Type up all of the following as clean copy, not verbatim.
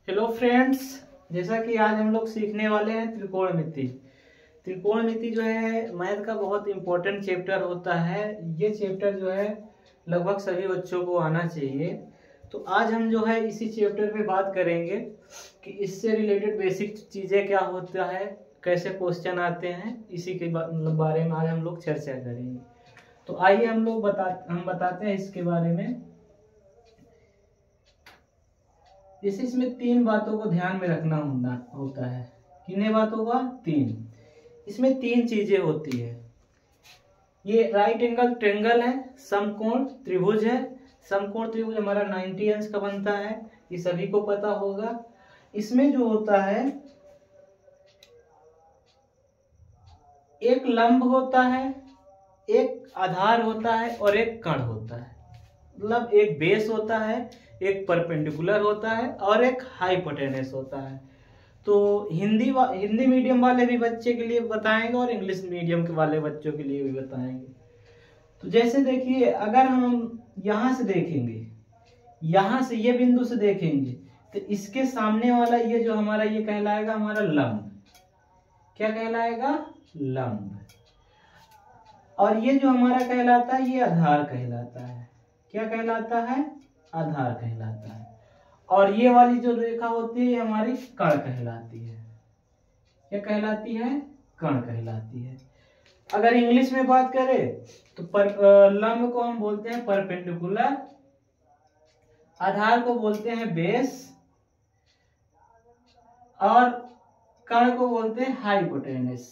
Hello friends, जैसा कि आज हम लोग सीखने वाले हैं त्रिकोणमिति। त्रिकोणमिति जो है मैथ का बहुत इंपॉर्टेंट चैप्टर होता है। ये चैप्टर जो है लगभग सभी बच्चों को आना चाहिए। तो आज हम जो है इसी चैप्टर पे बात करेंगे कि इससे रिलेटेड बेसिक चीज़ें क्या होता है, कैसे क्वेश्चन आते हैं, इसी के बारे में आज हम लोग चर्चा करेंगे। तो आइए हम बताते हैं इसके बारे में। जैसे इसमें 3 बातों को ध्यान में रखना होता है। कितने बातों का? 3। इसमें 3 चीजें होती है। ये राइट एंगल ट्रायंगल है, समकोण त्रिभुज है। समकोण त्रिभुज हमारा 90 अंश का बनता है, ये सभी को पता होगा। इसमें जो होता है एक लंब होता है, एक आधार होता है और एक कण होता है। मतलब एक बेस होता है, एक परपेंडिकुलर होता है और एक हाइपोटेनस होता है। तो हिंदी मीडियम वाले भी बच्चे के लिए बताएंगे और इंग्लिश मीडियम के वाले बच्चों के लिए भी बताएंगे। तो जैसे देखिए, अगर हम यहाँ से देखेंगे, यहाँ से ये बिंदु से देखेंगे तो इसके सामने वाला ये जो हमारा ये कहलाएगा हमारा लंब। क्या कहलाएगा? लंब। और ये जो हमारा कहलाता है ये आधार कहलाता है। क्या कहलाता है? आधार कहलाता है। और ये वाली जो रेखा होती है ये हमारी कण कहलाती है। क्या कहलाती है? कण कहलाती है। अगर इंग्लिश में बात करें तो लंब को हम बोलते हैं परपेंडिकुलर, आधार को बोलते हैं बेस और कण को बोलते हैं हाइपोटेनस।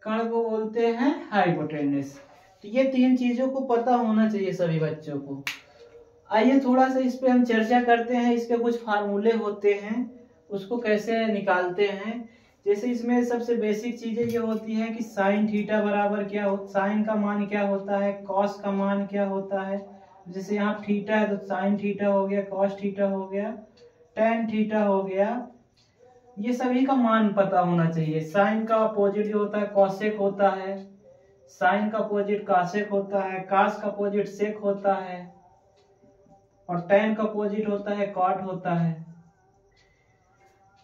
कण को बोलते हैं हाइपोटेनस। तो ये 3 चीजों को पता होना चाहिए सभी बच्चों को। आइए थोड़ा सा इस पे हम चर्चा करते हैं। इसके कुछ फार्मूले होते हैं, उसको कैसे निकालते हैं। जैसे इसमें सबसे बेसिक चीजें ये होती है कि साइन थीटा बराबर क्या हो, साइन का मान क्या होता है, कॉस का मान क्या होता है। जैसे यहाँ थीटा है तो साइन थीटा हो गया, कॉस थीटा हो गया, टेन थीटा हो गया। ये सभी का मान पता होना चाहिए। साइन का अपोजिट जो होता है कॉसेक होता है, साइन का अपोजिट कासेक होता है, कास का अपोजिट सेक होता है और टेन का अपोजिट होता है कॉट होता है।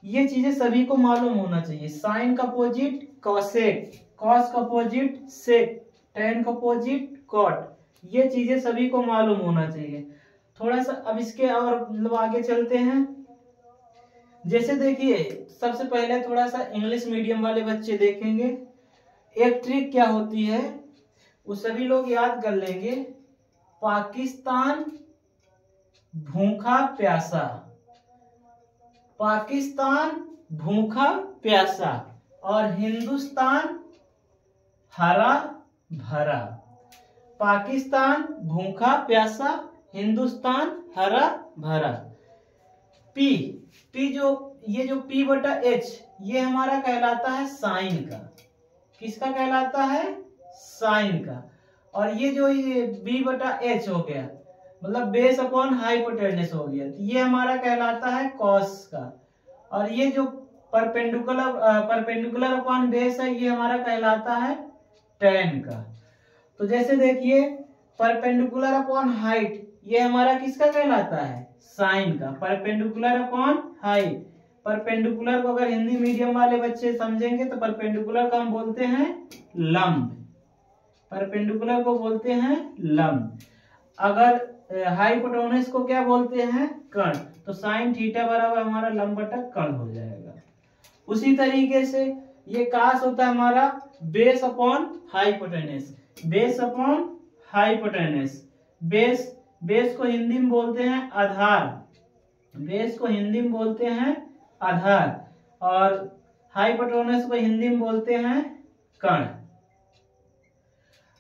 ये चीजें सभी को मालूम होना चाहिए। साइन का अपोजिट कॉसेक, कॉस का अपोजिट सेक, टेन का अपोजिट कॉट। ये चीजें सभी को मालूम होना चाहिए। थोड़ा सा अब इसके और मतलब आगे चलते हैं। जैसे देखिए, सबसे पहले थोड़ा सा इंग्लिश मीडियम वाले बच्चे देखेंगे। एक ट्रिक क्या होती है वो सभी लोग याद कर लेंगे। पाकिस्तान भूखा प्यासा, पाकिस्तान भूखा प्यासा और हिंदुस्तान हरा भरा। पाकिस्तान भूखा प्यासा, हिंदुस्तान हरा भरा। पी जो ये जो P बटा H ये हमारा कहलाता है साइन का। किसका कहलाता है? साइन का। और ये जो ये B बटा H हो गया मतलब बेस अपॉन हाइपोटेनस हो गया, तो ये हमारा कहलाता है कॉस का। और ये जो परपेंडिकुलर अपॉन बेस है ये हमारा कहलाता है टेन का। तो जैसे देखिए, परपेंडिकुलर अपॉन हाइट ये हमारा किसका कहलाता है? साइन का। परपेंडिकुलर अपॉन हाइट, परपेंडिकुलर को अगर हिंदी मीडियम वाले बच्चे समझेंगे तो परपेंडिकुलर को हम बोलते हैं लंब। परपेंडिकुलर को बोलते हैं लंब। अगर हाइपोटेनस को क्या बोलते हैं? कण। तो साइन थीटा बराबर हमारा लंब बटा कण हो जाएगा। उसी तरीके से ये कास होता है हमारा base upon hypotenuse, base upon hypotenuse. Base को हिंदी में बोलते हैं आधार, बेस को हिंदी में बोलते हैं आधार और हाइपोटेनस को हिंदी में बोलते हैं कण।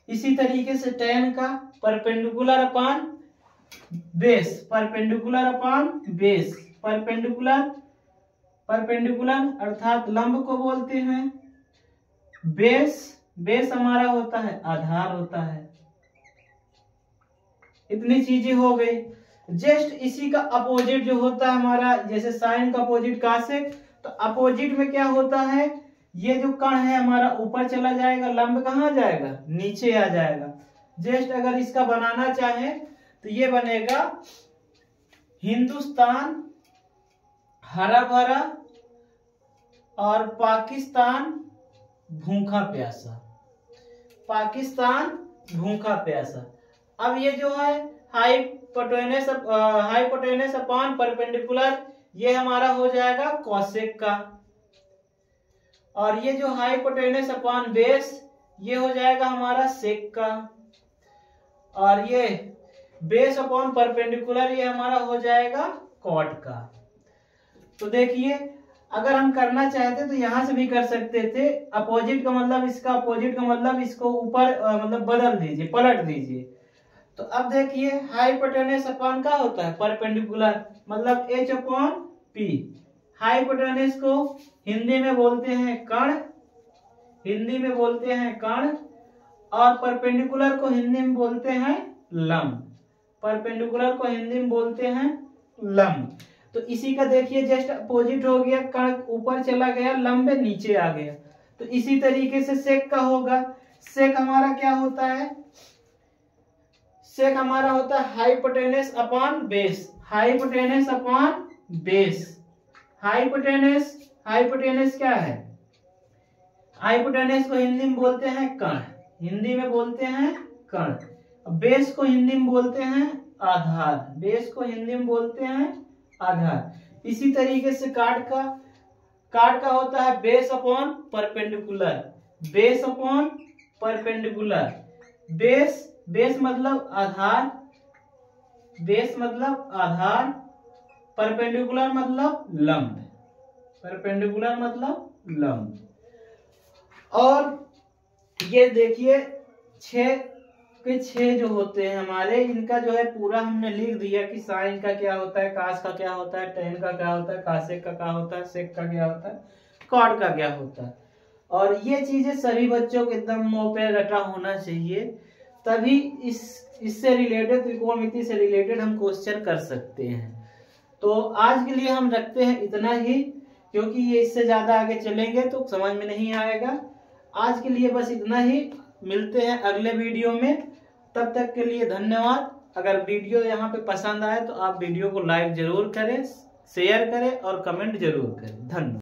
इसी तरीके से टेन का perpendicular upon base, perpendicular upon base, perpendicular अर्थात लंब को बोलते हैं बेस हमारा होता है आधार होता है। इतनी चीजें हो गई। जस्ट इसी का अपोजिट जो होता है हमारा, जैसे साइन का अपोजिट कासेक, तो अपोजिट में क्या होता है? ये जो कण है हमारा ऊपर चला जाएगा, लंब कहाँ जाएगा? नीचे आ जाएगा। जस्ट अगर इसका बनाना चाहे तो ये बनेगा हिंदुस्तान हरा भरा और पाकिस्तान भूखा प्यासा। पाकिस्तान भूखा प्यासा। अब ये जो है हाइपोटेनस अपॉन परपेंडिकुलर, ये हमारा हो जाएगा कॉसेक का। और ये जो हाइपोटेनस अपॉन बेस, ये हो जाएगा हमारा सेक का। और ये बेस अपॉन परपेंडिकुलर, ये हमारा हो जाएगा कॉट का। तो देखिए, अगर हम करना चाहते तो यहां से भी कर सकते थे। अपोजिट का मतलब इसका, अपोजिट का मतलब इसको ऊपर मतलब बदल दीजिए, पलट दीजिए। तो अब देखिए, हाइपोटेनस अपॉन का होता है परपेंडिकुलर, मतलब h अपॉन पी। हाइपोटेनस को हिंदी में बोलते हैं कण, हिंदी में बोलते हैं कण, और परपेंडिकुलर को हिंदी में बोलते हैं लंब। परपेंडिकुलर को हिंदी में बोलते हैं लंब। तो इसी का देखिए जस्ट अपोजिट हो गया, कण ऊपर चला गया, लंब नीचे आ गया। तो इसी तरीके से सेक का होगा। सेक हमारा क्या होता है? सेक हमारा होता है hypotenuse upon base. Hypotenuse upon base. Hypotenuse क्या है? हाइपोटेनस को हिंदी में बोलते हैं कण, हिंदी में बोलते हैं कण। बेस को हिंदी में बोलते हैं आधार, बेस को हिंदी में बोलते हैं आधार। इसी तरीके से काट का होता है base upon perpendicular. Base upon perpendicular. Base मतलब आधार, बेस मतलब आधार, परपेंडिकुलर मतलब लंब, परपेंडिकुलर मतलब लंब। और ये देखिए 6 के 6 जो होते हैं हमारे, इनका जो है पूरा हमने लिख दिया कि साइन का क्या होता है, कास का क्या होता है, टेन का क्या होता है, कासेक का क्या होता है, सेक का क्या होता है, कॉट का क्या होता है। और ये चीजें सभी बच्चों के एकदम मुंह पे रटा होना चाहिए, तभी इससे रिलेटेड, त्रिकोणमिति से रिलेटेड हम क्वेश्चन कर सकते हैं। तो आज के लिए हम रखते हैं इतना ही, क्योंकि ये इससे ज्यादा आगे चलेंगे तो समझ में नहीं आएगा। आज के लिए बस इतना ही, मिलते हैं अगले वीडियो में। तब तक के लिए धन्यवाद। अगर वीडियो यहाँ पे पसंद आए तो आप वीडियो को लाइक जरूर करें, शेयर करें और कमेंट जरूर करें। धन्यवाद।